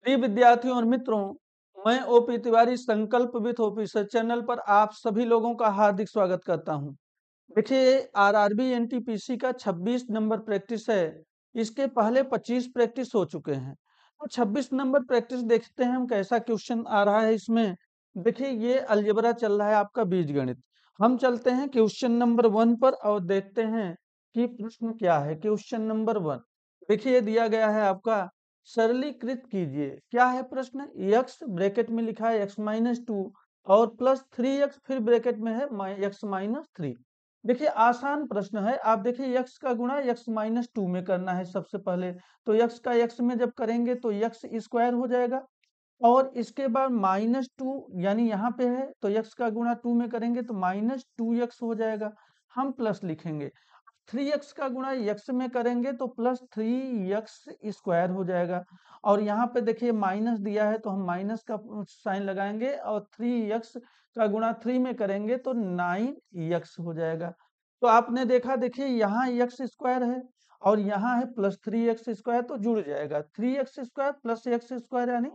प्रिय विद्यार्थियों और मित्रों, मैं ओपी तिवारी संकल्प विथ ओपी सर चैनल पर आप सभी लोगों का हार्दिक स्वागत करता हूं। देखिए, आरआरबी एनटीपीसी का 26 नंबर प्रैक्टिस है। इसके पहले 25 प्रैक्टिस हो चुके हैं। तो 26 नंबर प्रैक्टिस देखते हैं हम कैसा क्वेश्चन आ रहा है इसमें। देखिए, ये अलजेब्रा चल रहा है आपका बीजगणित। हम चलते हैं क्वेश्चन नंबर 1 पर और देखते हैं कि प्रश्न क्या है। क्वेश्चन नंबर 1 देखिए, दिया गया है आपका सरलीकृत कीजिए। क्या है प्रश्न? x ब्रैकेट में लिखा है x-2 और प्लस 3x फिर ब्रैकेट में है x-3। देखिए, आसान प्रश्न है। आप देखिए, x का गुणा x-2 में करना है सबसे पहले। तो x का x में जब करेंगे तो x स्क्वायर हो जाएगा और इसके बाद -2 यानी यहाँ पे है तो x का गुणा 2 में करेंगे तो -2x हो जाएगा। हम प्लस लिखेंगे। 3x का गुणा x में करेंगे तो प्लस 3x स्क्वायर हो जाएगा और यहाँ पे देखिए माइनस दिया है तो हम माइनस का साइन लगाएंगे और 3x का गुणा 3 में करेंगे तो 9x हो जाएगा। तो आपने देखा, देखिए यहाँ x स्क्वायर है और यहाँ है प्लस 3x स्क्वायर, तो जुड़ जाएगा 3x square plus x square यानी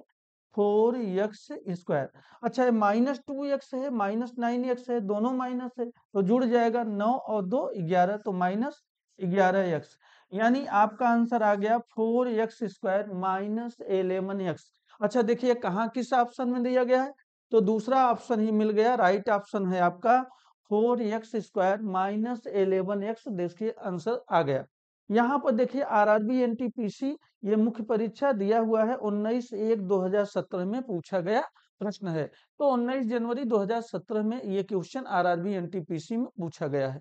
4x स्क्वायर। अच्छा, है -2x है, -9x है, दोनों माइनस है तो जुड़ जाएगा 9 और 2 11, तो -11x यानी आपका आंसर आ गया 4x स्क्वायर -11x। अच्छा, देखिए कहाँ किस ऑप्शन में दिया गया है, तो दूसरा ऑप्शन ही मिल गया। राइट ऑप्शन है आपका 4x स्क्वायर -11x। देखिए आंसर आ गया। यहाँ पर देखिए आरआरबी एनटीपीसी ये मुख्य परीक्षा दिया हुआ है 19/1/2017 में पूछा गया प्रश्न है। तो 19 जनवरी 2017 में ये क्वेश्चन आरआरबी एनटीपीसी में पूछा गया है।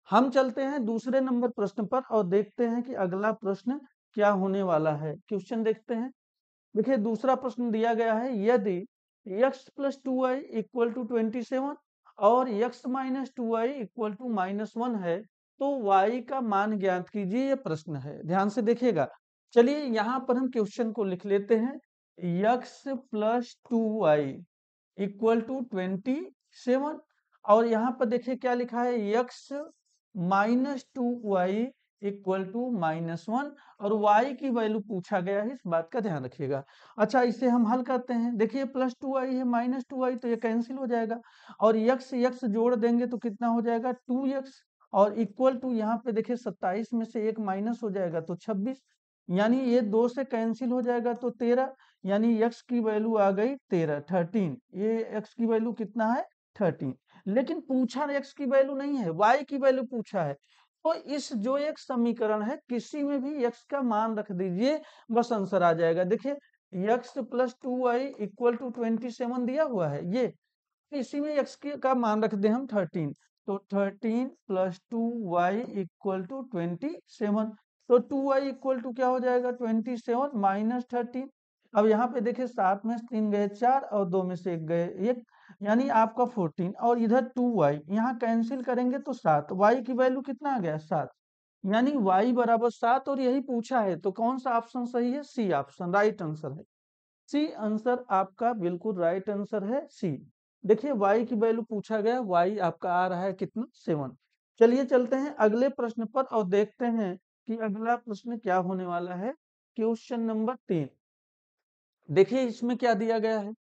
हम चलते हैं दूसरे नंबर प्रश्न पर और देखते हैं कि अगला प्रश्न क्या होने वाला है। क्वेश्चन देखते हैं। देखिए, दूसरा प्रश्न दिया गया है, यदि x plus 2y equal to 27 और x minus 2y equal to -1 है तो y का मान ज्ञात कीजिए। ये प्रश्न है, ध्यान से देखिएगा। चलिए यहाँ पर हम क्वेश्चन को लिख लेते हैं। x plus 2y equal to 27 और यहाँ पर देखिए क्या लिखा है, x minus 2y equal to -1 और y की वैल्यू पूछा गया है, इस बात का ध्यान रखिएगा। अच्छा, इसे हम हल करते हैं। देखिए, प्लस 2y है -2y तो ये कैंसिल हो जाएगा और x जोड़ देंगे तो कितना हो जाएगा 2x और इक्वल टू यहाँ पे देखिए 27 में से एक माइनस हो जाएगा तो 26 यानी ये 2 से कैंसिल हो जाएगा तो 13 यानी x की वैल्यू आ गई 13। ये x की वैल्यू कितना है 13। लेकिन पूछा x की वैल्यू नहीं है, y की वैल्यू पूछा है। तो इस जो एक समीकरण है किसी में भी x का मान रख दीजिए, बस आंसर आ जाएगा। देखिए, x plus 2y equal to 27 दिया हुआ है, ये इसी में x का मान रख दे हम 13 तो 13 प्लस 2y इक्वल टू 27। तो 2y इक्वल टू क्या हो जाएगा 27 माइनस 13। अब यहाँ पे देखिए 7 में से 3 गए 4 और 2 में से 1 गए 1 यानी आपका 14 और इधर 2y यहाँ कैंसिल करेंगे तो 7। y की वैल्यू कितना आ गया 7 यानी y बराबर 7 और यही पूछा है। तो कौन सा ऑप्शन सही है? सी ऑप्शन राइट आंसर है। सी आंसर आपका बिल्कुल राइट आंसर है, सी। देखिए, y की वैल्यू पूछा गया, y आपका आ रहा है कितना 7। चलिए चलते हैं अगले प्रश्न पर और देखते हैं कि अगला प्रश्न क्या होने वाला है। क्वेश्चन नंबर 3 देखिए, इसमें क्या दिया गया है।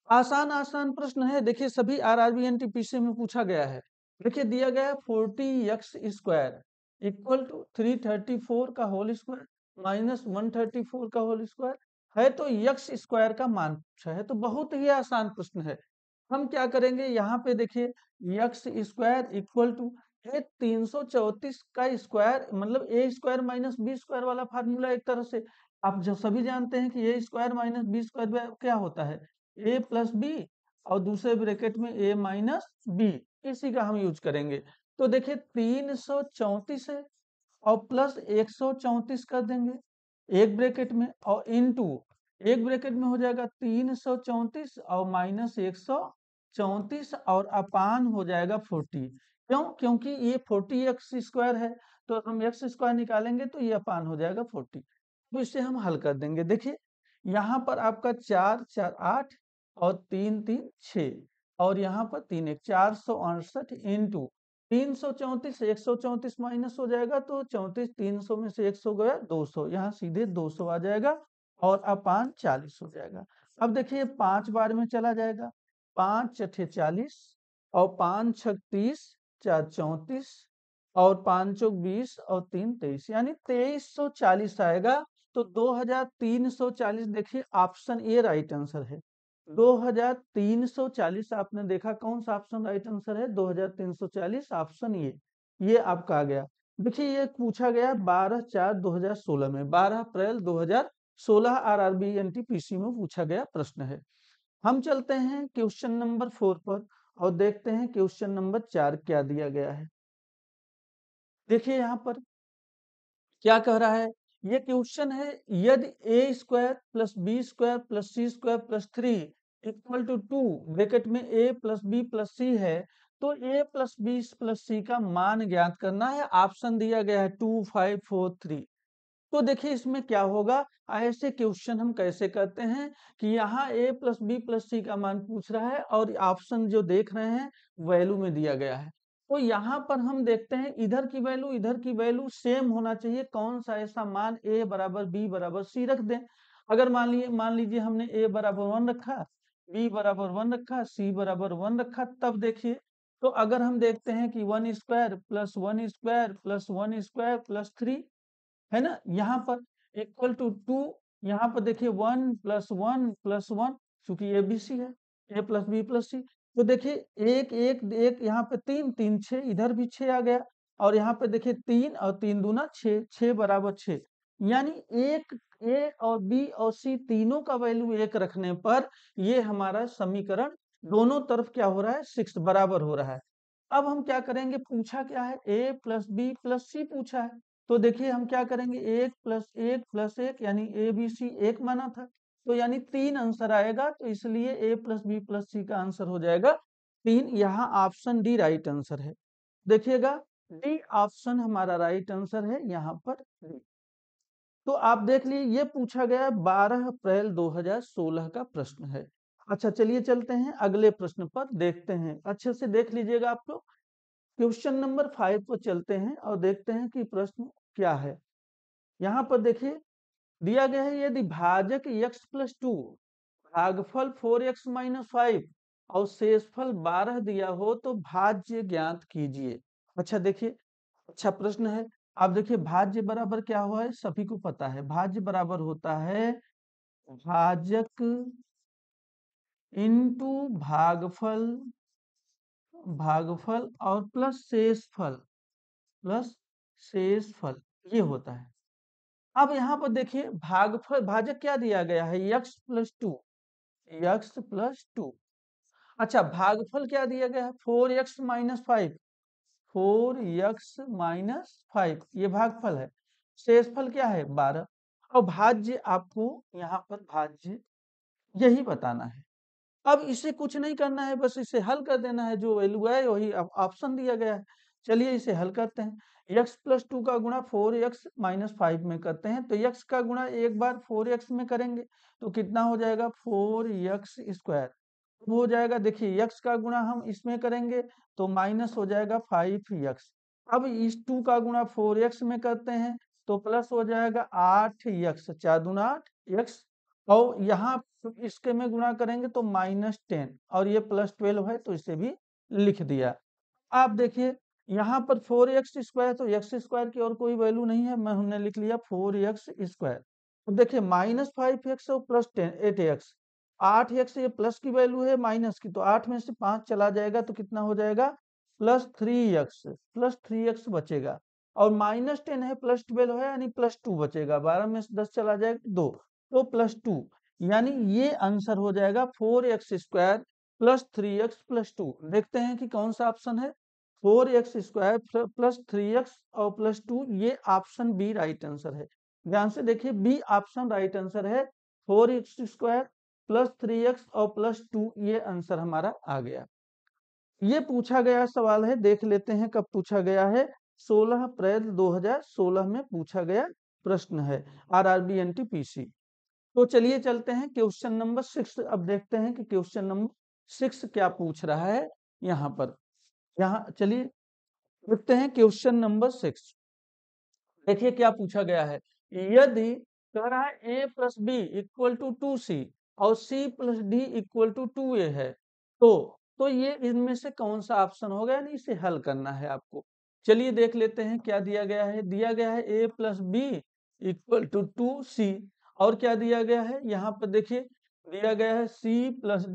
आसान आसान प्रश्न है। देखिए, सभी आरआरबी एनटीपीसी में पूछा गया है। देखिए, दिया गया है 40x स्क्वायर इक्वल टू 334 का होल स्क्वायर माइनस 134 का होल स्क्वायर है तो x स्क्वायर का मान पूछा है। तो बहुत ही आसान प्रश्न है। हम क्या करेंगे, यहाँ पे देखिए x स्क्वायर इक्वल टू 334 का स्क्वायर मतलब a square minus B square वाला फार्मूला। एक तरह से आप जो सभी जानते हैं कि a square minus B square क्या होता है, a प्लस बी और दूसरे ब्रैकेट में a माइनस बी, इसी का हम यूज करेंगे। तो देखिए 334 है और प्लस 134 कर देंगे एक ब्रैकेट में और इनटू एक ब्रैकेट में हो जाएगा 334 और माइनस 134 और अपान हो जाएगा 40। क्यों? क्योंकि ये 40x स्क्वायर है तो हम x स्क्वायर निकालेंगे तो ये अपान हो जाएगा 40। तो इसे हम हल कर देंगे। देखिए, यहाँ पर आपका 4 4 8 और 3 3 6 और यहाँ पर 3 1 468 इंटू 334 134 माइनस हो जाएगा तो 34 300 में से 100 गया 200, यहाँ सीधे 200 आ जाएगा और अपान 40 हो जाएगा। अब देखिए 5 बार में चला जाएगा, 5 छठे 40 और 5 छक 30, 4 34 और 5 चौक 20 और 3 23, यानी 2340 आएगा। तो 2340 देखिए ऑप्शन ए राइट आंसर है। 2340 आपने देखा कौन सा ऑप्शन राइट आंसर है, 2340 ऑप्शन ये आपका आ गया। देखिए ये पूछा गया 12/4/2016 में, 12 अप्रैल 2016 आरआरबी एनटीपीसी में पूछा गया प्रश्न है। हम चलते हैं क्वेश्चन नंबर 4 पर और देखते हैं क्वेश्चन नंबर 4 क्या दिया गया है। देखिए यहाँ पर क्या कह रहा है, ये क्वेश्चन है, यदि A square plus B square plus C square plus 3 equal to 2 bracket में A plus B plus C है, तो A plus B plus C का मान ज्ञात करना है। ऑप्शन दिया गया है 2 5 4 3। तो देखिए इसमें क्या होगा, ऐसे क्वेश्चन हम कैसे करते हैं कि यहाँ a plus B plus C का मान पूछ रहा है और ऑप्शन जो देख रहे हैं वैल्यू में दिया गया है। तो यहाँ पर हम देखते हैं इधर की वैल्यू इधर की वैल्यू सेम होना चाहिए। कौन सा ऐसा मान a बराबर b बराबर c रख दें। अगर मान लीजिए हमने a बराबर 1 रखा, b बराबर 1 रखा, c बराबर 1 रखा, तब देखिए तो अगर हम देखते हैं कि 1 square plus 1 square plus 1 square plus 3 है ना, यहाँ पर इक्वल टू 2, यहाँ पर देखिए 1 प्लस 1 प्लस 1, चूंकि ए बी सी है, ए प्लस बी प्लस सी। तो देखिए एक एक एक यहाँ पे 3 3 6, इधर भी 6 आ गया और यहाँ पे देखिए 3 और 3 दूना 6, 6 बराबर 6, यानी एक ए और बी और सी तीनों का वैल्यू 1 रखने पर ये हमारा समीकरण दोनों तरफ क्या हो रहा है, 6 बराबर हो रहा है। अब हम क्या करेंगे, पूछा क्या है, ए प्लस बी प्लस सी पूछा है। तो देखिए हम क्या करेंगे, 1 प्लस 1 प्लस 1 यानी ए बी सी 1 माना था, तो यानी 3 आंसर आएगा। तो इसलिए ए प्लस बी प्लस सी का आंसर हो जाएगा 3। यहाँ ऑप्शन डी राइट आंसर है। देखिएगा डी ऑप्शन हमारा राइट आंसर है यहाँ पर डी। तो आप देख लीजिए ये पूछा गया 12 अप्रैल 2016 का प्रश्न है। अच्छा चलिए चलते हैं अगले प्रश्न पर, देखते हैं अच्छे से देख लीजिएगा आप लोग। क्वेश्चन नंबर 5 पर चलते हैं और देखते हैं कि प्रश्न क्या है। यहाँ पर देखिए दिया गया है, यदि भाजक x प्लस 2 भागफल 4x माइनस 5 और शेषफल 12 दिया हो तो भाज्य ज्ञात कीजिए। अच्छा देखिए अच्छा प्रश्न है। आप देखिए भाज्य बराबर क्या हुआ है, सभी को पता है, भाज्य बराबर होता है भाजक इनटू भागफल, भागफल और प्लस शेषफल, प्लस शेषफल, ये होता है। अब यहाँ पर देखिए भागफल भाजक क्या दिया गया है, x प्लस 2, एक्स प्लस 2। अच्छा भागफल क्या दिया गया है, 4x माइनस 5, 4x-5, ये भागफल है। शेषफल क्या है 12। और भाज्य आपको यहाँ पर भाज्य यही बताना है। अब इसे कुछ नहीं करना है, बस इसे हल कर देना है, जो वैल्यू है वही ऑप्शन दिया गया है। चलिए इसे हल करते हैं। x प्लस 2 का गुणा 4x माइनस 5 में करते हैं, तो x का गुणा एक बार 4x में करेंगे तो कितना हो जाएगा, 4x स्क्वायर हो जाएगा। देखिए x का गुणा हम इसमें करेंगे तो माइनस हो जाएगा 5x। अब इस 2 का गुणा 4x में करते हैं तो प्लस हो जाएगा 8x, 4 दूना 8x, और यहाँ इसके में गुणा करेंगे तो -10 और ये +12 है तो इसे भी लिख दिया। आप देखिए यहाँ पर 4x स्क्वायर, तो x स्क्वायर की और कोई वैल्यू नहीं है, मैं हमने लिख लिया 4x स्क्वायर। अब देखिए -5x और +10 8x, 8x ये प्लस की वैल्यू है माइनस की, तो 8 में से 5 चला जाएगा तो कितना हो जाएगा, +3x बचेगा। और -10 है +12 है यानी +2 बचेगा, 12 में से 10 चला जाएगा 2, तो +2, यानी ये आंसर हो जाएगा 4x square plus 3x plus 2। देखते हैं कि कौन सा ऑप्शन है, 4x स्क्वायर प्लस 3x और प्लस 2, ये ऑप्शन बी राइट आंसर है। ध्यान से देखिए बी ऑप्शन राइट आंसर है, 4x स्क्वायर प्लस 3x और प्लस 2, ये आंसर हमारा आ गया। ये पूछा गया सवाल है, देख लेते हैं कब पूछा गया है, 16 अप्रैल 2016 में पूछा गया प्रश्न है आरआरबी एनटीपीसी। तो चलिए चलते हैं क्वेश्चन नंबर 6। अब देखते हैं कि क्वेश्चन नंबर 6 क्या पूछ रहा है यहाँ पर। यहाँ चलिए देखते हैं क्वेश्चन नंबर 6। देखिए क्या पूछा गया है, यदि कह रहा है a plus B equal to 2c और c plus D equal to 2a है। तो ये इनमें से कौन सा ऑप्शन होगा, यानी इसे हल करना है आपको। चलिए देख लेते हैं क्या दिया गया है। दिया गया है a plus B equal to 2c, और क्या दिया गया है यहाँ पर देखिए, दिया गया है c plus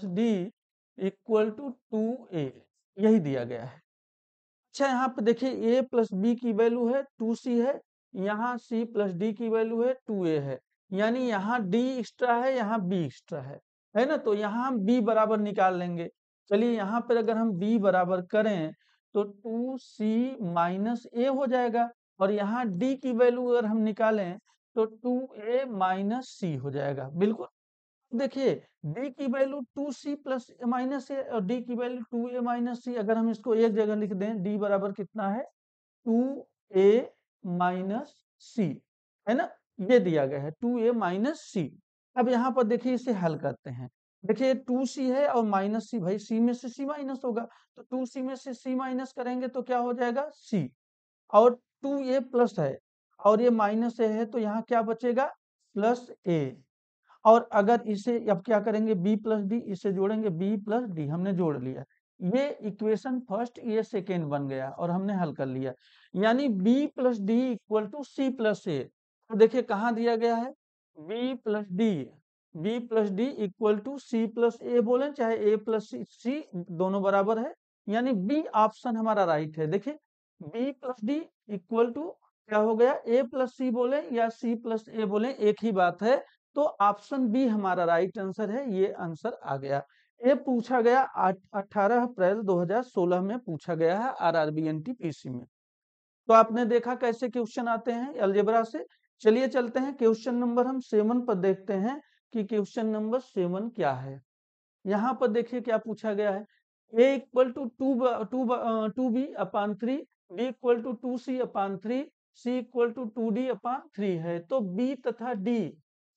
D equal to 2a, यही दिया गया है। अच्छा यहाँ पे देखिए a प्लस बी की वैल्यू है 2c है, यहाँ c प्लस डी की वैल्यू है 2a है, यानी यहाँ d एक्स्ट्रा है, यहाँ b एक्स्ट्रा है ना। तो यहाँ हम b बराबर निकाल लेंगे। चलिए यहाँ पर अगर हम b बराबर करें तो 2c माइनस a हो जाएगा, और यहाँ d की वैल्यू अगर हम निकालें तो 2a माइनस c हो जाएगा। बिल्कुल देखिए, d की वैल्यू 2c प्लस माइनस है और d की वैल्यू 2a माइनस सी। अगर हम इसको एक जगह लिख दें, d बराबर कितना है 2a माइनस सी, है ना। ये दिया गया है 2a माइनस सी। अब यहाँ पर देखिए इसे हल करते हैं। देखिए 2c है और माइनस सी, भाई c में से c माइनस होगा, तो 2c में से c माइनस करेंगे तो क्या हो जाएगा c, और 2a प्लस है और ये माइनस a है, तो यहाँ क्या बचेगा प्लस a। और अगर इसे अब क्या करेंगे b प्लस डी, इसे जोड़ेंगे b प्लस डी, हमने जोड़ लिया। ये इक्वेशन फर्स्ट, ये सेकेंड बन गया और हमने हल कर लिया, यानी b plus D equal to C plus A. तो देखिए कहाँ दिया गया है b plus D equal to C plus A बोले चाहे a प्लस सी, दोनों बराबर है, यानी बी ऑप्शन हमारा राइट है। देखिए b plus D equal to क्या हो गया, a प्लस सी बोले या c प्लस ए बोले एक ही बात है। तो ऑप्शन बी हमारा राइट आंसर है, ये आंसर आ गया। ये पूछा गया 18 अप्रैल 2016 में पूछा गया है आरआरबी एनटीपीसी में। तो आपने देखा कैसे क्वेश्चन आते हैं अलजेब्रा से। चलिए चलते हैं क्वेश्चन नंबर हम 7 पर, देखते हैं कि क्वेश्चन नंबर 7 क्या है। यहाँ पर देखिए क्या पूछा गया है, a equal to two B upon three, B equal to 2c/3, c equal to 2d/3 है। तो b तथा d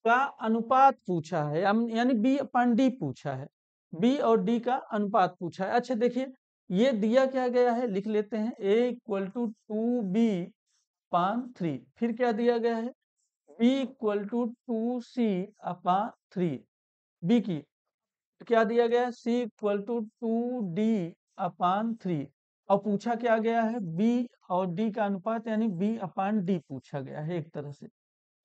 का अनुपात पूछा है, यानी b/d पूछा है, b और d का अनुपात पूछा है। अच्छा देखिए ये दिया क्या गया है, लिख लेते हैं a इक्वल टू 2b/3, फिर क्या दिया गया है b equal to 2c/3, b की क्या दिया गया है c इक्वल टू 2d/3, और पूछा क्या गया है b और d का अनुपात, यानी b/d पूछा गया है एक तरह से।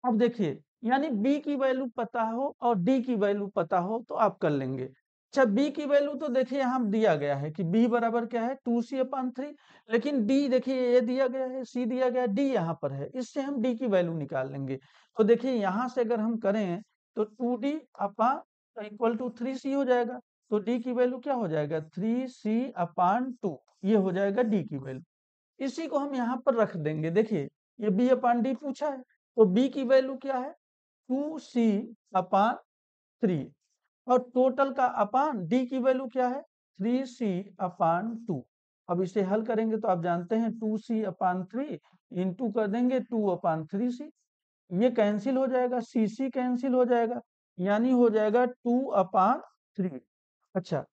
अब देखिए यानी b की वैल्यू पता हो और d की वैल्यू पता हो तो आप कर लेंगे। अच्छा b की वैल्यू तो देखिए यहाँ दिया गया है कि b बराबर क्या है 2c/3, लेकिन d देखिए ये दिया गया है, c दिया गया है, d यहाँ पर है, इससे हम d की वैल्यू निकाल लेंगे। तो देखिए यहाँ से अगर हम करें तो 2d इक्वल टू 3c हो जाएगा, तो d की वैल्यू क्या हो जाएगा 3c/2, ये हो जाएगा d की वैल्यू। इसी को हम यहाँ पर रख देंगे। देखिए ये b/d पूछा है, तो b की वैल्यू क्या है 2c/3, और टोटल का अपान d की वैल्यू क्या है 3c/2। अब इसे हल करेंगे तो आप जानते हैं 2c/3 इंटू कर देंगे 2/3c, ये कैंसिल हो जाएगा, सी कैंसिल हो जाएगा, यानी हो जाएगा 2/3। अच्छा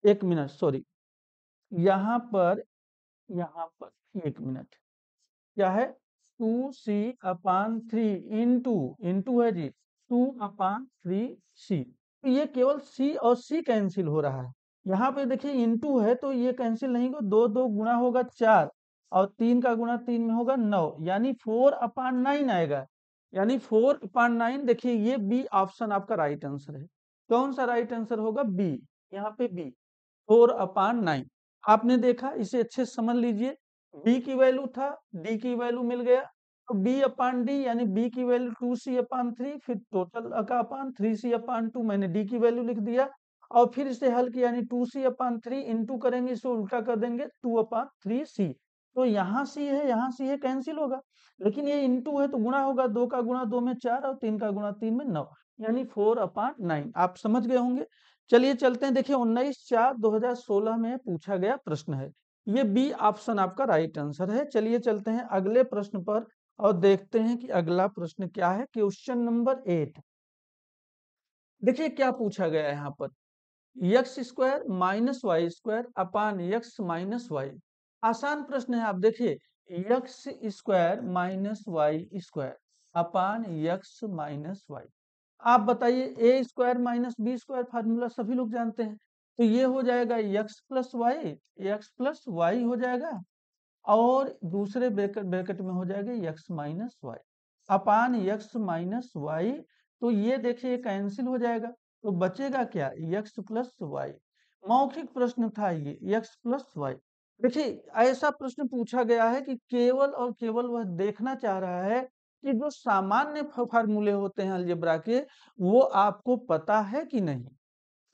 एक मिनट सॉरी, यहाँ पर एक मिनट, क्या है 2c/3 इंटू, इंटू है जी 2/3c, तो ये केवल c और c कैंसिल हो रहा है। यहाँ पे देखिए इंटू है तो ये कैंसिल नहीं होगा, दो दो गुणा होगा 4, और 3 का गुणा 3 में होगा 9, यानी 4/9 आएगा, यानी 4/9। देखिए ये बी ऑप्शन आपका राइट आंसर है। कौन सा राइट आंसर होगा बी, यहाँ पे बी 4/9। आपने देखा, इसे अच्छे से समझ लीजिए, b की वैल्यू था, d की वैल्यू मिल गया, तो b/d यानी b की वैल्यू 2c/3, फिर टोटल का अपान 3c/2, मैंने d की वैल्यू लिख दिया, और फिर इसे हल किया, यानी 2c/3 इंटू करेंगे, इसको उल्टा कर देंगे 2/3c। तो यहाँ c है, यहाँ c है, कैंसिल होगा, लेकिन ये इंटू है तो गुणा होगा, 2 का गुणा 2 में 4 और 3 का गुणा 3 में 9, यानी 4/9। आप समझ गए होंगे। चलिए चलते हैं, देखिए 19/4/2016 में पूछा गया प्रश्न है, ये बी ऑप्शन आपका राइट आंसर है। चलिए चलते हैं अगले प्रश्न पर और देखते हैं कि अगला प्रश्न क्या है। क्वेश्चन नंबर 8, देखिए क्या पूछा गया है यहाँ पर, x² - y² / x - y। आसान प्रश्न है। आप देखिए x² - y², अपान एक्स माइनस वाई। आप बताइए, A square minus B square formula सभी लोग जानते हैं, तो ये हो जाएगा एक्स प्लस वाई हो जाएगा, और दूसरे ब्रैकेट ब्रैकेट में हो जाएगा एक्स माइनस वाई अपान एक्स माइनस वाई। तो ये देखिए कैंसिल हो जाएगा, तो बचेगा क्या, एक्स प्लस वाई। मौखिक प्रश्न था ये, एक्स प्लस वाई। देखिए, ऐसा प्रश्न पूछा गया है कि केवल और केवल वह देखना चाह रहा है कि जो सामान्य फार्मूले होते हैं अलजेब्रा के, वो आपको पता है कि नहीं।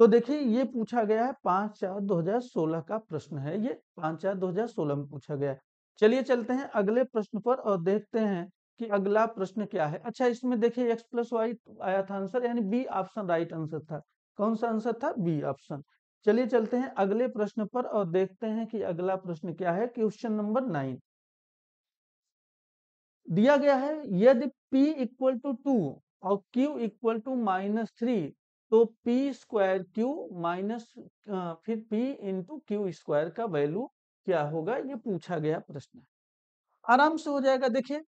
तो देखिए, ये पूछा गया है 5/4/2016 का प्रश्न है, ये 5/4/2016 में पूछा गया है। चलिए चलते हैं अगले प्रश्न पर और देखते हैं कि अगला प्रश्न क्या है। अच्छा, इसमें देखिए एक्स प्लस वाई आया था आंसर, यानी बी ऑप्शन राइट आंसर था। कौन सा आंसर था, बी ऑप्शन। चलिए चलते हैं अगले प्रश्न पर और देखते हैं कि अगला प्रश्न क्या है। क्वेश्चन नंबर 9 दिया गया है, यदि P इक्वल टू 2 और Q इक्वल टू -3, तो P स्क्वायर Q माइनस फिर P इंटू क्यू स्क्वायर का वैल्यू क्या होगा, ये पूछा गया प्रश्न है। आराम से हो जाएगा। देखिए,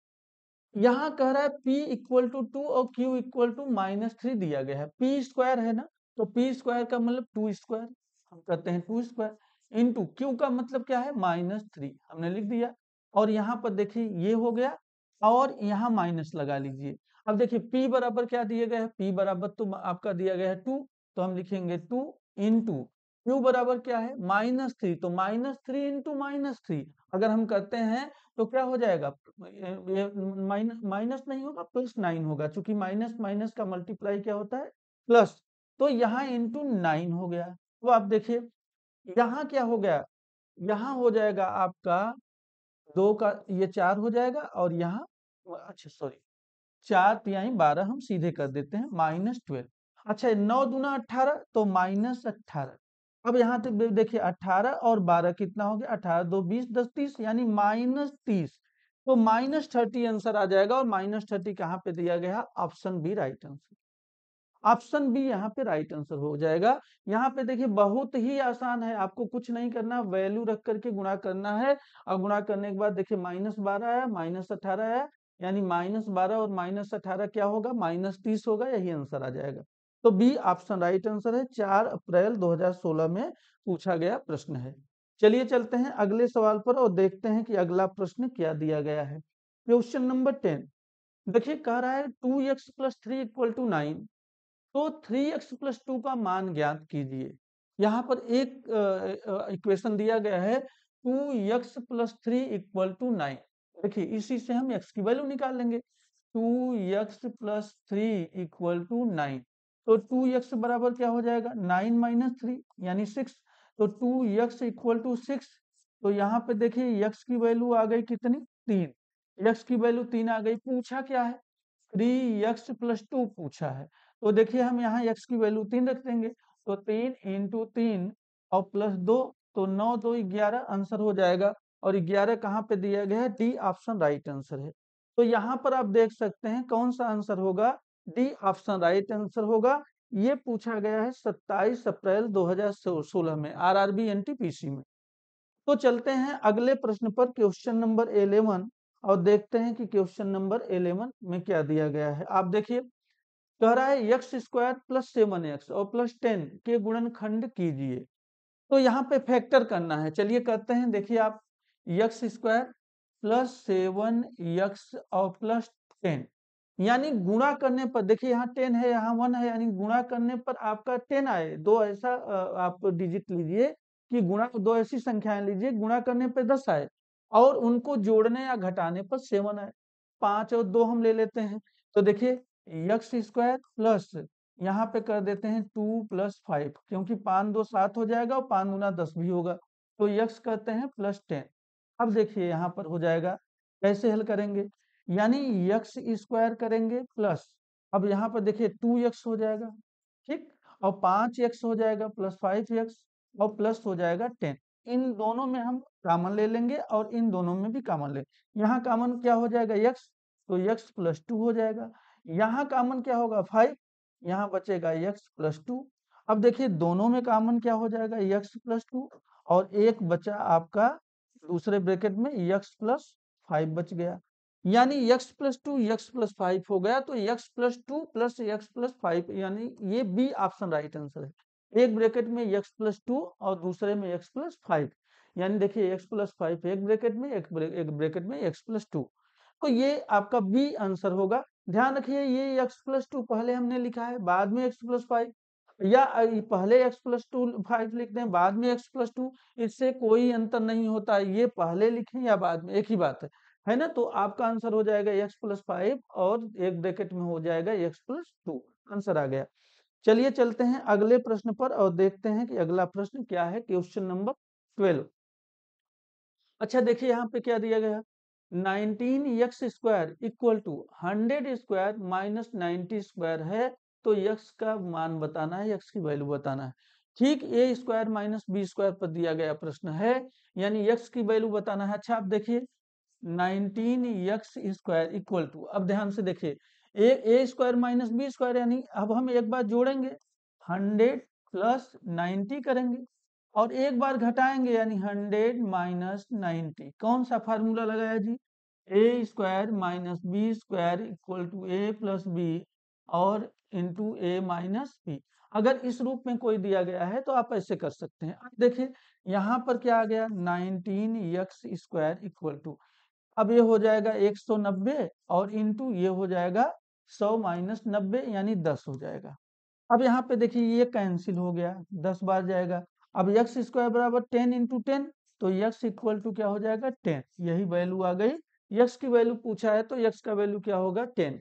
यहाँ कह रहा है P इक्वल टू 2 और Q इक्वल टू -3 दिया गया है। P स्क्वायर है ना, तो P स्क्वायर का मतलब 2 स्क्वायर, हम कहते हैं 2 स्क्वायर इंटू Q का मतलब क्या है, -3, हमने लिख दिया। और यहाँ पर देखिए ये हो गया, और यहाँ माइनस लगा लीजिए। अब देखिए P बराबर क्या दिया गया है, P बराबर तो आपका दिया गया है 2, तो हम लिखेंगे 2 इंटू Q बराबर क्या है, -3, तो -3 इंटू -3 अगर हम करते हैं तो क्या हो जाएगा, ये माइनस नहीं होगा, +9 होगा, क्योंकि माइनस माइनस का मल्टीप्लाई क्या होता है, प्लस। तो यहाँ इंटू 9 हो गया। तो आप देखिए यहाँ क्या हो गया, यहाँ हो जाएगा आपका 2 का ये 4 हो जाएगा, और यहाँ अच्छा सॉरी 4×3 = 12, हम सीधे कर देते हैं -12। अच्छा, 9×2 = 18, तो -18। अब यहाँ तक देखिए 18 और 12 कितना हो गया, 18×2 = 20, 10×30 यानी -30। तो -30 आंसर आ जाएगा, और -30 कहाँ पे दिया गया, option B right answer. Option B यहाँ पे राइट आंसर हो जाएगा। यहाँ पे देखिए बहुत ही आसान है, आपको कुछ नहीं करना, वैल्यू रख करके गुणा करना है, और गुणा करने के बाद देखिए -12 आया, -18 आया, यानी -12 और -18 क्या होगा, -30 होगा, यही आंसर आ जाएगा। तो बी ऑप्शन राइट आंसर है, 4 अप्रैल 2016 में पूछा गया प्रश्न है। चलिए चलते हैं अगले सवाल पर और देखते हैं कि अगला प्रश्न क्या दिया गया है। क्वेश्चन नंबर 10 देखिए, कह रहा है 2x + 3 = 9, तो 3x + 2 का मान ज्ञात कीजिए। यहाँ पर एक इक्वेशन दिया गया है, 2x + 3 = 9। देखिए, इसी से हम x की वैल्यू निकाल लेंगे। 2x + 3 = 9, तो 2x बराबर क्या हो जाएगा, 9 - 3 यानी 6, तो 2x = 6। तो यहाँ पे देखिए x की वैल्यू आ गई कितनी, 3। x की वैल्यू 3 आ गई। पूछा क्या है, 3x + 2 पूछा है। तो देखिए हम यहाँ x की वैल्यू 3 रख देंगे, तो 3 × 3 और +2, तो 9 2 11 आंसर हो जाएगा। और 11 कहाँ पे दिया गया है, डी ऑप्शन राइट आंसर है। तो यहाँ पर आप देख सकते हैं कौन सा आंसर होगा, डी ऑप्शन राइट आंसर होगा। ये पूछा गया है 27 अप्रैल 2016 में आरआरबी एनटीपीसी में। तो चलते हैं अगले प्रश्न पर, क्वेश्चन नंबर 11, और देखते हैं कि क्वेश्चन नंबर 11 में क्या दिया गया है। आप देखिए, कह रहा है x² + 7x और +10 के गुणनखंड कीजिए। तो यहाँ पे फैक्टर करना है, चलिए करते हैं। देखिए आप, x² + 7x और +10, यानी गुणा करने पर देखिए यहाँ 10 है, यहाँ 1 है, यानी गुणा करने पर आपका 10 आए। दो ऐसा आप डिजिट लीजिए कि गुणा, दो ऐसी संख्याएं लीजिए गुणा करने पे 10 आए, और उनको जोड़ने या घटाने पर 7 आए। 5 और 2 हम ले लेते हैं, तो देखिए x² प्लस यहाँ पे कर देते हैं 2 + 5, क्योंकि 5 2 7 हो जाएगा, और 5 दूना 10 भी होगा, तो x करते हैं +10। अब देखिए यहाँ पर हो जाएगा, कैसे हल करेंगे, यानी x² करेंगे प्लस, अब यहाँ पर देखिए 2x हो जाएगा, ठीक, और 5x हो जाएगा, प्लस 5x, और प्लस हो जाएगा 10। इन दोनों में हम कॉमन ले लेंगे, और इन दोनों में भी कॉमन ले, यहाँ कॉमन क्या हो जाएगा, x, तो x + 2 हो जाएगा। यहाँ कॉमन क्या होगा, 5, यहाँ बचेगा x + 2। अब देखिए दोनों में कॉमन क्या हो जाएगा, x + 2, और एक बचा आपका दूसरे ब्रैकेट में x + 5 बच गया। यानी x plus two x plus five हो गया, तो x plus two plus x plus five, यानी ये बी ऑप्शन राइट आंसर है। एक ब्रैकेट में x प्लस टू और दूसरे में x प्लस फाइव, यानी देखिए x प्लस फाइव एक ब्रैकेट में, एक ब्रैकेट में x प्लस टू, तो ये आपका बी आंसर होगा। ध्यान रखिए ये x प्लस टू पहले हमने लिखा है, बाद में x प्लस फाइव, या पहले x प्लस टू फाइव लिखते हैं बाद में x प्लस टू, इससे कोई अंतर नहीं होता, ये पहले लिखें या बाद में एक ही बात है ना। तो आपका आंसर हो जाएगा x प्लस फाइव और एक ब्रैकेट में हो जाएगा x प्लस टू, आंसर आ गया। चलिए चलते हैं अगले प्रश्न पर और देखते हैं कि अगला प्रश्न क्या है, क्वेश्चन नंबर 12। अच्छा देखिए यहाँ पे क्या दिया गया, 19x square equal to 100 square minus 90 square है, तो x का मान बताना है, x की वैल्यू बताना है। ठीक a square minus B square पर दिया गया प्रश्न है, यानी x की वैल्यू बताना है। अच्छा आप देखिए 19x स्क्वायर इक्वल टू, अब ध्यान से देखिए A square minus B square, यानी अब हम एक बार जोड़ेंगे 100 प्लस 90 करेंगे और एक बार घटाएंगे, यानी 100 माइनस 90। कौन सा फार्मूला लगाया जी, A square minus B square equal to A plus B और इंटू ए माइनस बी। अगर इस रूप में कोई दिया गया है तो आप ऐसे कर सकते हैं। अब देखिए यहाँ पर क्या आ गया, 19x स्क्वायर इक्वल टू, अब ये हो जाएगा 190 और इंटू ये हो जाएगा 100 माइनस 90, यानी 10 हो जाएगा। अब यहाँ पे देखिए ये कैंसिल हो गया, 10 बार जाएगा। अब एक्स स्क्वायर बराबर 10 इंटू 10, तो एक्स इक्वल टू क्या हो जाएगा 10, यही वैल्यू आ गई। एक्स की वैल्यू पूछा है तो एक्स का वैल्यू क्या होगा 10।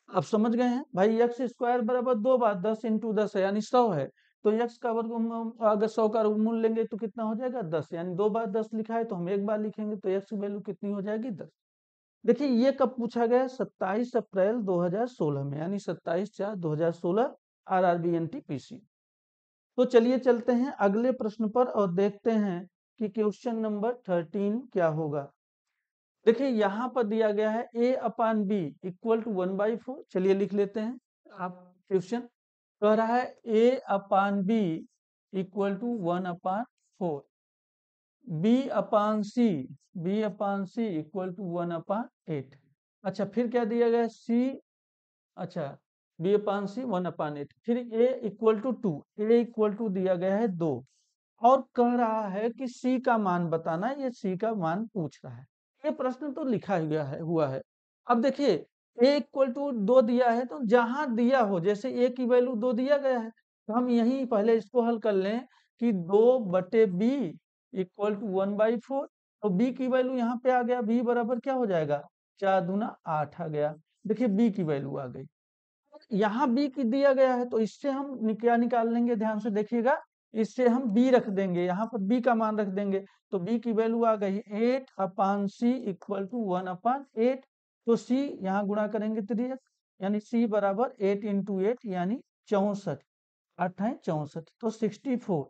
अब समझ गए हैं भाई, एक्स स्क्वायर बराबर दो बार 10 इंटू 10 है यानी 100 है, तो एक्स का अगर 100 का वर्गमूल लेंगे तो कितना हो जाएगा 10, यानी दो बार 10 लिखा है तो हम एक बार लिखेंगे, तो एक्स की वैल्यू कितनी हो जाएगी 10। देखिए ये कब पूछा गया, 27 अप्रैल 2016 में, यानी 27/4/2016, आरआरबी एनटीपीसी। तो चलिए चलते हैं अगले प्रश्न पर और देखते हैं कि क्वेश्चन नंबर 13 क्या होगा। देखिए यहाँ पर दिया गया है a upon B equal to 1/4। चलिए लिख लेते हैं। आप क्वेश्चन कह रहा है a upon B equal to 1/4, B upon C equal to 1/8। अच्छा फिर क्या दिया गया, c, अच्छा b/c 1/8, फिर a equal to 2, a equal to दिया गया है 2, और कह रहा है कि c का मान बताना है, ये c का मान पूछ रहा है। ये प्रश्न तो लिखा हुआ है। अब देखिए a इक्वल टू 2 दिया है, तो जहां दिया हो, जैसे a की वैल्यू 2 दिया गया है, तो हम यही पहले इसको हल कर लें कि 2/b इक्वल टू 1/4, तो b की वैल्यू यहाँ पे आ गया, b बराबर क्या हो जाएगा 4 दूना 8 आ गया। देखिए b की वैल्यू आ गई, यहाँ बी की दिया गया है तो इससे हम क्या निकाल लेंगे, ध्यान से देखिएगा, इससे हम बी रख देंगे, यहाँ पर बी का मान रख देंगे, तो बी की वैल्यू आ गई 8/c इक्वल टू 1/8। तो सी यहाँ गुणा करेंगे 3x, यानी सी बराबर 8 इंटू 8 यानी 64, 8 है 64, तो 64।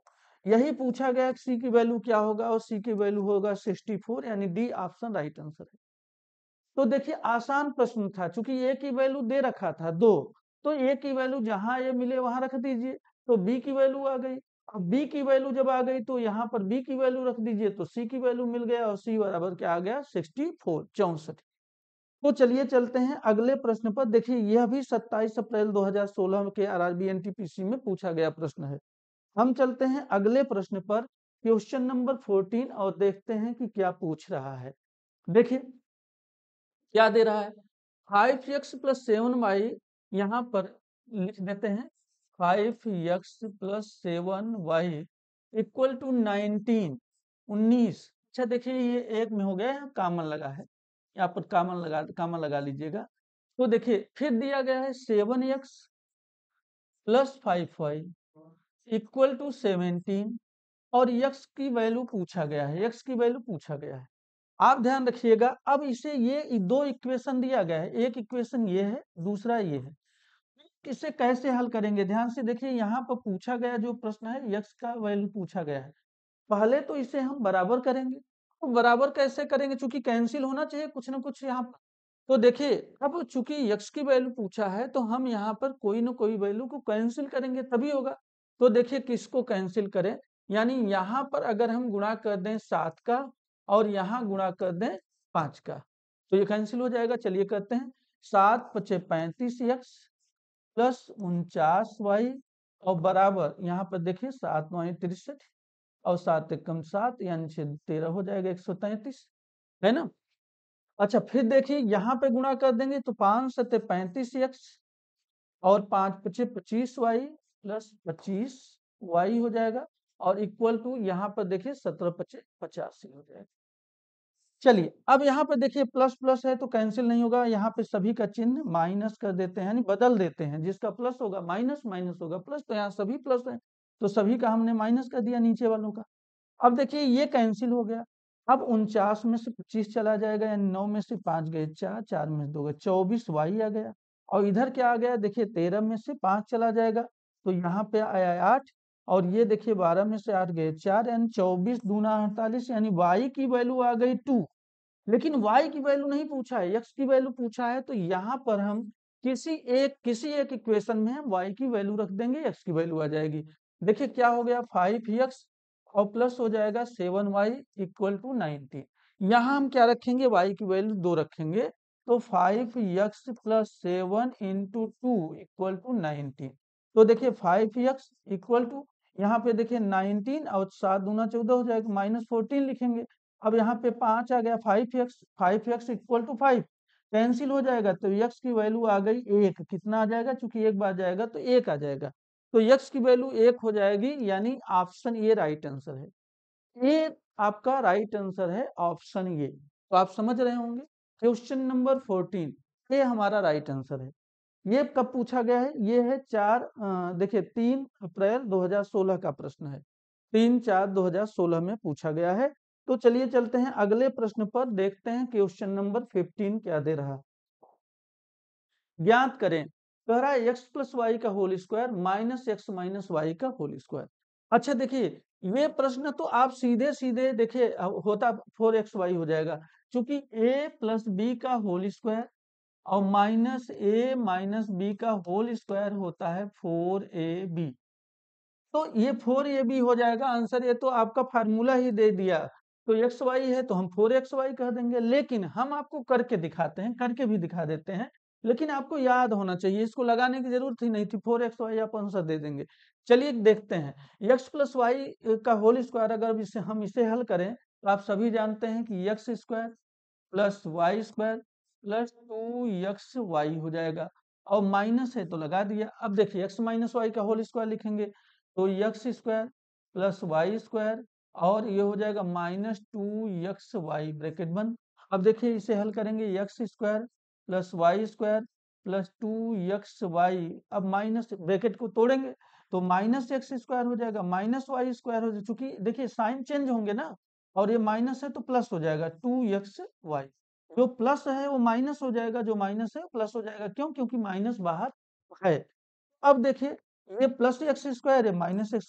यही पूछा गया सी की वैल्यू क्या होगा, और सी की वैल्यू होगा 64, यानी डी ऑप्शन राइट आंसर है। तो देखिए आसान प्रश्न था, चूंकि ए की वैल्यू दे रखा था 2, तो ए की वैल्यू जहां ए मिले वहां रख दीजिए, तो बी की वैल्यू आ गई। अब बी की वैल्यू जब आ गई तो यहाँ पर बी की वैल्यू रख दीजिए, तो सी की वैल्यू मिल गया, और सी बराबर क्या आ गया 64, 64। तो चलिए चलते हैं अगले प्रश्न पर। देखिए यह भी 27 अप्रैल 2016 के आरआरबी एनटीपीसी में पूछा गया प्रश्न है। हम चलते हैं अगले प्रश्न पर, क्वेश्चन नंबर 14, और देखते हैं कि क्या पूछ रहा है। देखिए क्या दे रहा है, 5x प्लस 7y, यहाँ पर लिख देते हैं 5x plus 7y equal to 19। अच्छा देखिए ये एक में हो गया, यहाँ कामन लगा है, यहाँ पर कामन लगा लीजिएगा। तो देखिए फिर दिया गया है 7x plus 5y equal to 17, और x की वैल्यू पूछा गया है, x की वैल्यू पूछा गया है। आप ध्यान रखिएगा, अब इसे ये दो इक्वेशन दिया गया है, एक इक्वेशन ये है, दूसरा ये है, इसे कैसे हल करेंगे, ध्यान से देखिए। यहाँ पर पूछा गया जो प्रश्न है, यक्स का वैल्यू पूछा गया है, पहले तो इसे हम बराबर करेंगे। तो बराबर कैसे करेंगे, चूंकि कैंसिल होना चाहिए कुछ ना कुछ यहाँ पर। तो देखिए अब चूंकि यक्स की वैल्यू पूछा है, तो हम यहाँ पर कोई ना कोई वैल्यू को कैंसिल करेंगे तभी होगा। तो देखिए किसको कैंसिल करें, यानी यहाँ पर अगर हम गुणा कर दें 7 का और यहाँ गुणा कर दें 5 का, तो ये कैंसिल हो जाएगा। चलिए करते हैं, 7 पचे 35x प्लस 49y और बराबर यहाँ पर देखिए 7 9 63 और 7 एकम 7 यानी 13 हो जाएगा 133, है ना। अच्छा फिर देखिए यहाँ पे गुणा कर देंगे तो 5 सत्ते 35x और 5 पचे 25y प्लस 25y हो जाएगा और इक्वल टू यहाँ पर देखिए 17 पचे 85 हो जाएगा। चलिए अब यहाँ पे देखिए प्लस प्लस है तो कैंसिल नहीं होगा, यहाँ पे सभी का चिन्ह माइनस कर देते हैं, यानी बदल देते हैं, जिसका प्लस होगा माइनस, माइनस होगा प्लस, तो यहाँ सभी प्लस है तो सभी का हमने माइनस कर दिया नीचे वालों का। अब देखिए ये कैंसिल हो गया। अब 49 में से 25 चला जाएगा, यानी 9 में से 5 गए 4, 4 में से 2 गए 24 वाई आ गया। और इधर क्या आ गया देखिए 13 में से 5 चला जाएगा तो यहाँ पे आया 8 और ये देखिए 12 में से 8 गए 4, यानी 24 दूना 48, यानी वाई की वैल्यू आ गई 2। लेकिन y की वैल्यू नहीं पूछा है, x की वैल्यू पूछा है, तो यहाँ पर हम किसी एक इक्वेशन में हम y की वैल्यू रख देंगे, x की वैल्यू आ जाएगी। देखिए क्या हो गया 5x और प्लस हो जाएगा 7y इक्वल टू 19। यहाँ हम क्या रखेंगे, y की वैल्यू 2 रखेंगे तो 5x plus 7 into 2 equal to 19। तो देखिए 5x इक्वल टू यहाँ पे देखिए 19 और 7 दूना 14 हो जाएगा, -14 लिखेंगे। अब यहाँ पे 5 आ गया 5x इक्वल टू 5 कैंसिल हो जाएगा तो x की वैल्यू आ गई 1। कितना आ जाएगा, चूंकि एक बार जाएगा तो 1 आ जाएगा, तो x की वैल्यू 1 हो जाएगी, यानी ऑप्शन ये राइट आंसर है। ये आपका राइट आंसर है ऑप्शन ये। तो आप समझ रहे होंगे क्वेश्चन नंबर 14 ये हमारा राइट आंसर है। ये कब पूछा गया है, ये है देखिए 3 अप्रैल 2016 का प्रश्न है, 3/4/2016 में पूछा गया है। तो चलिए चलते हैं अगले प्रश्न पर, देखते हैं क्वेश्चन नंबर 15 क्या दे रहा। ज्ञात करें, कह रहा है x प्लस वाई का whole square minus X minus Y का होल स्क्वायर। अच्छा देखिए ये प्रश्न तो आप सीधे सीधे देखिए होता 4xy हो जाएगा, क्योंकि a प्लस बी का होल स्क्वायर और माइनस ए माइनस बी का होल स्क्वायर होता है 4ab। तो ये 4ab हो जाएगा आंसर, ये तो आपका फार्मूला ही दे दिया। तो एक्स वाई है तो हम 4xy कह देंगे, लेकिन हम आपको करके दिखाते हैं, करके भी दिखा देते हैं, लेकिन आपको याद होना चाहिए, इसको लगाने की जरूरत ही नहीं थी, 4xy आप आंसर दे देंगे। चलिए देखते हैं, x प्लस वाई का होल स्क्वायर अगर हम इसे हल करें तो आप सभी जानते हैं कि X square plus Y square plus 2xy हो जाएगा, और माइनस है तो लगा दिया। अब देखिए x माइनस वाई का होल स्क्वायर लिखेंगे तो X square plus Y square और ये हो जाएगा -2xy ब्रैकेट बंद। अब देखिए इसे हल करेंगे, X square plus Y square plus 2xy, अब माइनस ब्रैकेट को तोड़ेंगे तो माइनस एक्स स्क्वायर हो जाएगा माइनस वाई स्क्वायर हो जाएगा, चूंकि देखिए साइन चेंज होंगे ना, और ये माइनस है तो प्लस हो जाएगा 2xy। जो प्लस है वो माइनस हो जाएगा, जो माइनस है प्लस हो जाएगा, क्यों, क्योंकि माइनस बाहर है। अब देखिए ये प्लस एक्स स्क्वायर है माइनस एक्स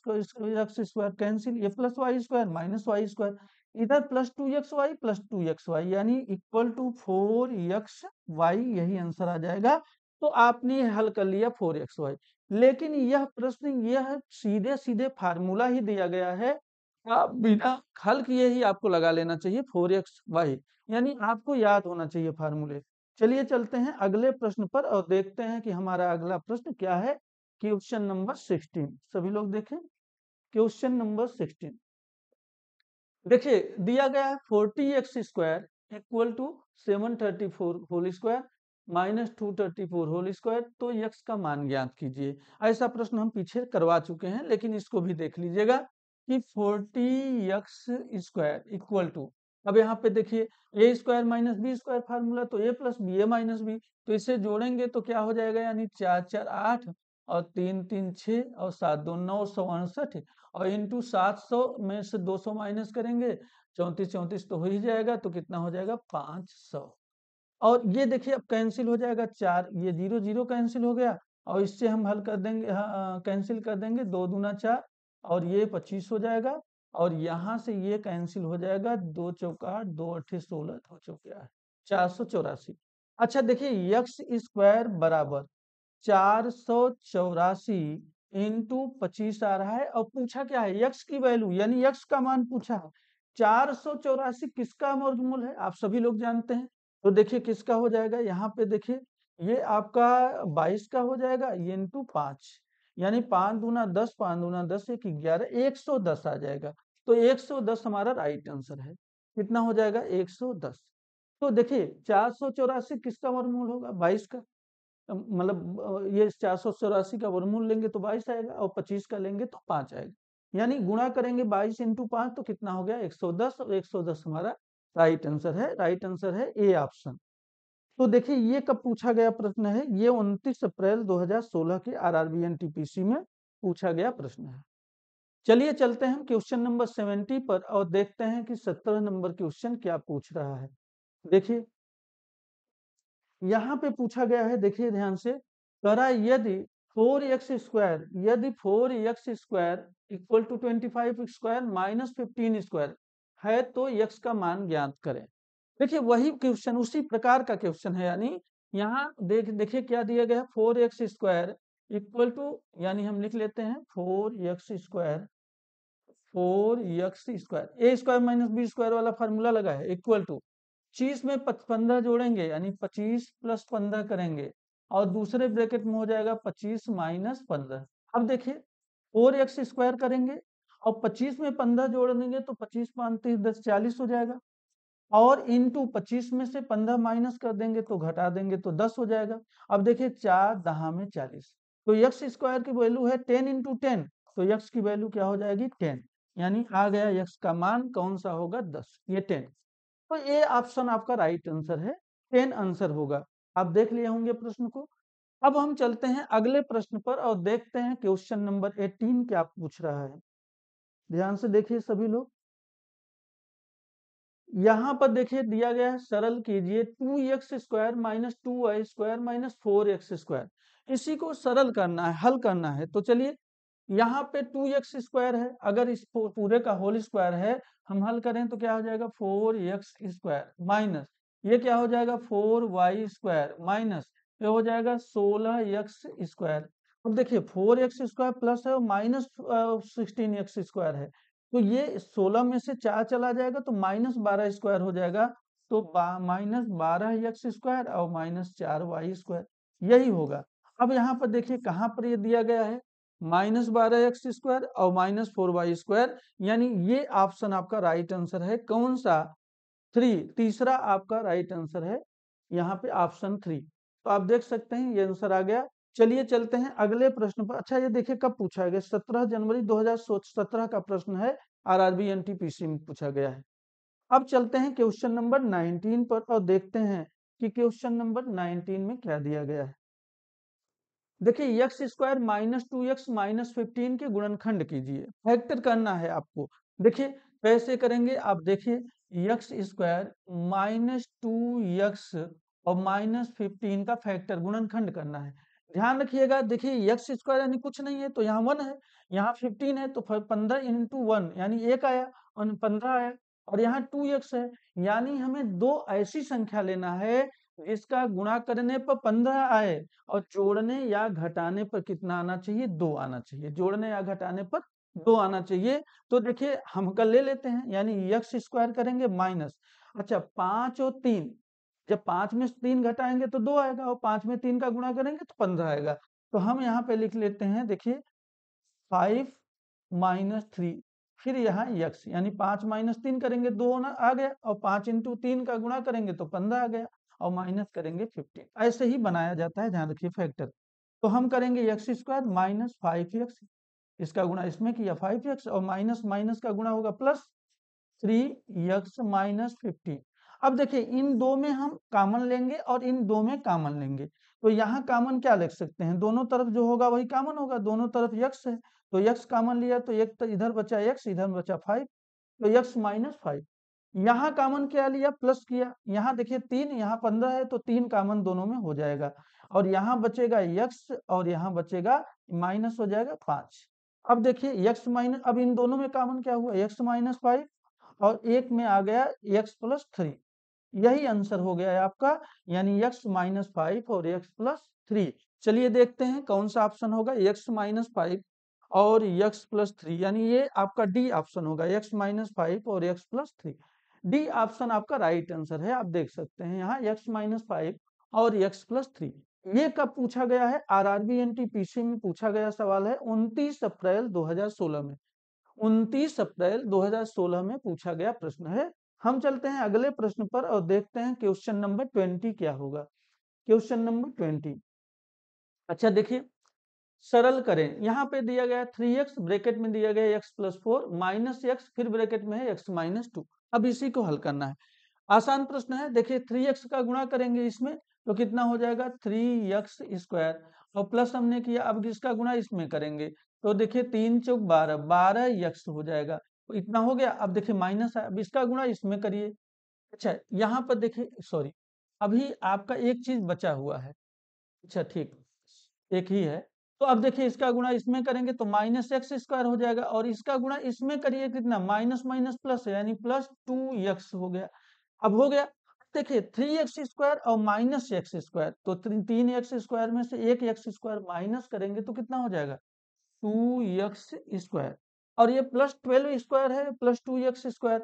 स्क्वायर कैंसिल, ये plus Y square minus Y square, इधर प्लस 2xy यानी इक्वल टू 4xy, यही आंसर आ जाएगा। तो आपने हल कर लिया 4xy, लेकिन यह प्रश्न यह सीधे सीधे फार्मूला ही दिया गया है, आप बिना हल किए ही आपको लगा लेना चाहिए 4xy, यानी आपको याद होना चाहिए फार्मूले। चलिए चलते हैं अगले प्रश्न पर और देखते हैं कि हमारा अगला प्रश्न क्या है। क्वेश्चन नंबर 16, सभी लोग देखें क्वेश्चन नंबर 16। देखिए दिया गया है 40x square equal to 734 whole square minus 234 whole square, तो x का मान ज्ञात कीजिए। ऐसा प्रश्न हम पीछे करवा चुके हैं, लेकिन इसको भी देख लीजिएगा कि 40x स्क्वायर इक्वल टू, अब यहाँ पे देखिए A square minus B square formula, तो A plus B A minus B, तो इसे जोड़ेंगे तो क्या हो जाएगा, यानी 4 4 8 और 3 3 6 और 7 2 968 और इंटू 700 में से 200 माइनस करेंगे 34 34 तो हो ही जाएगा, तो कितना हो जाएगा 500। और ये देखिए अब कैंसिल हो जाएगा, 4 ये 0 0 कैंसिल हो गया, और इससे हम हल कर देंगे, कैंसिल कर देंगे, 2 दूना 4 और ये 25 हो जाएगा, और यहाँ से ये कैंसिल हो जाएगा, 2 चौका 8 2 अट्ठे 16 हो चुका है 484। अच्छा देखिए एक्स स्क्वायर बराबर 484 इंटू 25 आ रहा है, और पूछा क्या है यक्स की वैल्यू, यानी यक्स का मान पूछा है। 484 किसका वर्गमूल है, आप सभी लोग जानते हैं, तो देखिए किसका हो जाएगा, यहाँ पे देखिए ये आपका 22 का हो जाएगा, ये इंटू 5, यानी 5 दूना 10, 5 दूना 10, 1 11, 110 आ जाएगा। तो 110 हमारा राइट आंसर है। कितना हो जाएगा, 110। तो देखिए 484 किसका वर्गमूल होगा, 22 का। मतलब ये 484 का वर्गमूल लेंगे तो 22 आएगा, और 25 का लेंगे तो 5 आएगा। यानी गुणा करेंगे 22 इंटू 5 तो कितना हो गया, 110, और 110 हमारा राइट आंसर है। राइट आंसर है ए ऑप्शन। तो देखिए ये कब पूछा गया प्रश्न है, ये 29 अप्रैल 2016 के आरआरबी एनटीपीसी में पूछा गया प्रश्न है। चलिए चलते हैं क्वेश्चन नंबर 70 पर और देखते हैं कि 17 नंबर क्वेश्चन क्या पूछ रहा है। देखिए यहाँ पे पूछा गया है, देखिए ध्यान से, करा यदि 4x² यदि 4x² equal to 25 square minus 15 square है तो x का मान ज्ञात करें। देखिए वही क्वेश्चन, उसी प्रकार का क्वेश्चन है, यानी यहाँ देखिए क्या दिया गया है, 4x² इक्वल टू, यानी हम लिख लेते हैं 4x² ए स्क्वायर माइनस बी स्क्वायर वाला फार्मूला लगा है, इक्वल टू 25 में 15 जोड़ेंगे यानी 25 प्लस 15 करेंगे, और दूसरे ब्रैकेट में हो जाएगा 25 माइनस 15। अब देखिए 4x² करेंगे और 25 में 15 जोड़ देंगे तो 25 5 30 10 40 हो जाएगा, और इंटू 25 में से 15 माइनस कर देंगे तो घटा देंगे तो 10 हो जाएगा। अब देखिए 4 दहा में 40, तो एक्स स्क्वायर की वैल्यू है 10 इंटू 10, तो एक्स की वैल्यू क्या हो जाएगी, 10, यानी आ गया एक्स का मान कौन सा होगा, 10, ये 10। तो ये ऑप्शन आपका राइट आंसर है, 10 आंसर होगा। आप देख लिए होंगे प्रश्न को। अब हम चलते हैं अगले प्रश्न पर और देखते हैं क्वेश्चन नंबर 18 क्या पूछ रहा है। ध्यान से देखिए सभी लोग, यहाँ पर देखिए दिया गया है, सरल कीजिए 2x² minus 2y² minus 4x²। इसी को सरल करना है, हल करना है। तो चलिए यहाँ पे 2x² है, अगर इस पूरे का होल स्क्वायर है, हम हल करें तो क्या हो जाएगा, 4x² माइनस ये क्या हो जाएगा, 4y² माइनस ये हो जाएगा 16x²। अब देखिए 4x² प्लस है और माइनस 16x² है, तो ये 16 में से 4 चला जाएगा तो माइनस 12 हो जाएगा। तो माइनस 12x² और माइनस 4y², यही होगा। अब यहाँ पर देखिए कहाँ पर ये दिया गया है, माइनस 12x² और माइनस 4y², यानी ये ऑप्शन आपका राइट आंसर है। कौन सा, 3, तीसरा आपका राइट आंसर है यहाँ पे ऑप्शन 3। तो आप देख सकते हैं ये आंसर आ गया। चलिए चलते हैं अगले प्रश्न पर। अच्छा ये देखिए कब पूछा गया, 17 जनवरी 2017 का प्रश्न है, आरआरबी एनटीपीसी में पूछा गया है। अब चलते हैं क्वेश्चन नंबर 19 पर और देखते हैं कि क्वेश्चन नंबर 19 में क्या दिया गया है। देखिए x² माइनस 2x माइनस 15 के गुणनखंड कीजिए, फैक्टर करना है आपको। देखिए कैसे करेंगे, आप देखिए x² माइनस 2x और माइनस 15 का फैक्टर गुणनखंड करना है। ध्यान रखिएगा, देखिए x² यानी कुछ नहीं है तो यहाँ 1 है, यहाँ 15 है तो 15 इंटू 1 यानी 1 आया, और 15 आया, और यहाँ 2x है, यानी हमें दो ऐसी संख्या लेना है जिसका गुणा करने पर 15 आए और जोड़ने या घटाने पर कितना आना चाहिए, 2 आना चाहिए। जोड़ने या घटाने पर 2 आना चाहिए। तो देखिए हम कल ले लेते हैं, यानी x² करेंगे माइनस, अच्छा 5 और 3, जब 5 में 3 घटाएंगे तो 2 आएगा, और 5 में 3 का गुणा करेंगे तो 15 आएगा। तो हम यहाँ पे लिख लेते हैं, देखिए 5 माइनस 3, फिर यहाँ x, यानी 5 माइनस 3 करेंगे 2 आ गया, और 5 इंटू 3 का गुणा करेंगे तो 15 आ गया, और माइनस करेंगे 15। ऐसे ही बनाया जाता है, ध्यान रखिए फैक्टर। तो हम करेंगे x² माइनस 5x, इसका गुणा इसमें किया 5x, और माइनस माइनस का गुणा होगा प्लस 3x माइनस 15। अब देखिए इन दो में हम कॉमन लेंगे और इन दो में कॉमन लेंगे, तो यहाँ कॉमन क्या लिख सकते हैं, दोनों तरफ जो होगा वही कॉमन होगा, दोनों तरफ x है तो x कॉमन लिया तो एक तो इधर बचा x, इधर बचा 5, तो x माइनस 5। यहाँ कॉमन क्या लिया, प्लस किया, यहाँ देखिए 3, यहाँ 15 है तो 3 कॉमन दोनों में हो जाएगा, और यहाँ बचेगा x और यहाँ बचेगा माइनस हो जाएगा 5। अब देखिए x माइनस, अब इन दोनों में कॉमन क्या हुआ, x माइनस 5, और एक में आ गया x प्लस 3, यही आंसर हो गया है आपका, यानी x माइनस 5 और x प्लस 3। चलिए देखते हैं कौन सा ऑप्शन होगा, x माइनस 5 और x प्लस 3, यानी ये आपका डी ऑप्शन होगा, x माइनस 5 और x प्लस 3। डी ऑप्शन आपका राइट आंसर है। आप देख सकते हैं यहाँ x-5 और x+3 ये कब पूछा गया है? आरआरबी एनटीपीसी में पूछा गया सवाल है 29 अप्रैल 2016 में। 29 अप्रैल 2016 में पूछा गया प्रश्न है। हम चलते हैं अगले प्रश्न पर और देखते हैं क्वेश्चन नंबर 20 क्या होगा। क्वेश्चन नंबर 20, अच्छा देखिए, सरल करें। यहाँ पे दिया गया 3x, ब्रैकेट में दिया गया x+4 माइनस एक्स, फिर ब्रैकेट में है x-2। अब इसी को हल करना है। आसान प्रश्न है। देखिए 3x का गुणा करेंगे इसमें तो कितना हो जाएगा 3x² और प्लस हमने किया, अब इसका गुणा इसमें करेंगे तो देखिए 3 चौक 12, 12x हो जाएगा। तो इतना हो गया। अब देखिए माइनस है, अब इसका गुणा इसमें करिए। अच्छा यहाँ पर देखिए, सॉरी, अभी आपका एक चीज बचा हुआ है। अच्छा ठीक, एक ही है। तो अब देखिए इसका गुणा इसमें करेंगे तो -x² हो जाएगा और इसका गुणा इसमें करिए कितना, माइनस माइनस प्लस है यानी +2x हो गया। अब हो गया। देखिए 3x² और -x², तो 3x² में से एक x² माइनस करेंगे तो कितना हो जाएगा 2x²। और ये +12² है, +2x²,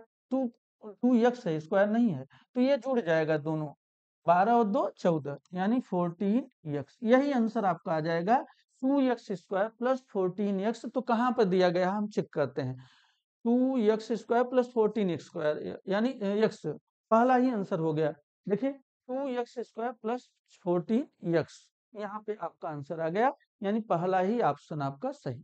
2x है, स्क्वायर नहीं है, तो ये जुड़ जाएगा दोनों। 12 और 2 14 यानी 14x। यही आंसर आपका आ जाएगा 2x² + 14x। तो कहाँ पर दिया गया हम चेक करते हैं। 2x² + 14x² यानी x, पहला ही आंसर हो गया। देखिए 2x² + 14x, यहाँ पे आपका आंसर आ गया, यानी पहला ही ऑप्शन आपका सही है।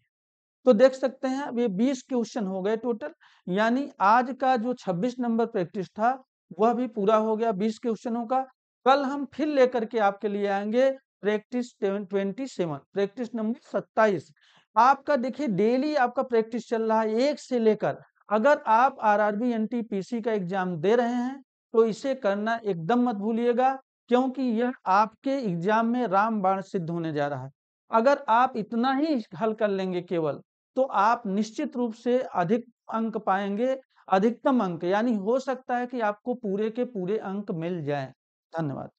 तो देख सकते हैं अब ये 20 क्वेश्चन हो गए टोटल, यानी आज का जो 26 नंबर प्रैक्टिस था वह भी पूरा हो गया 20 क्वेश्चनों का। कल हम फिर लेकर के आपके लिए आएंगे प्रैक्टिस 27, प्रैक्टिस नंबर 27। आपका देखिए डेली आपका प्रैक्टिस चल रहा है 1 से लेकर। अगर आप आरआरबी एनटीपीसी का एग्जाम दे रहे हैं तो इसे करना एकदम मत भूलिएगा, क्योंकि यह आपके एग्जाम में रामबाण सिद्ध होने जा रहा है। अगर आप इतना ही हल कर लेंगे केवल, तो आप निश्चित रूप से अधिक अंक पाएंगे, अधिकतम अंक, यानी हो सकता है कि आपको पूरे के पूरे अंक मिल जाएं। धन्यवाद।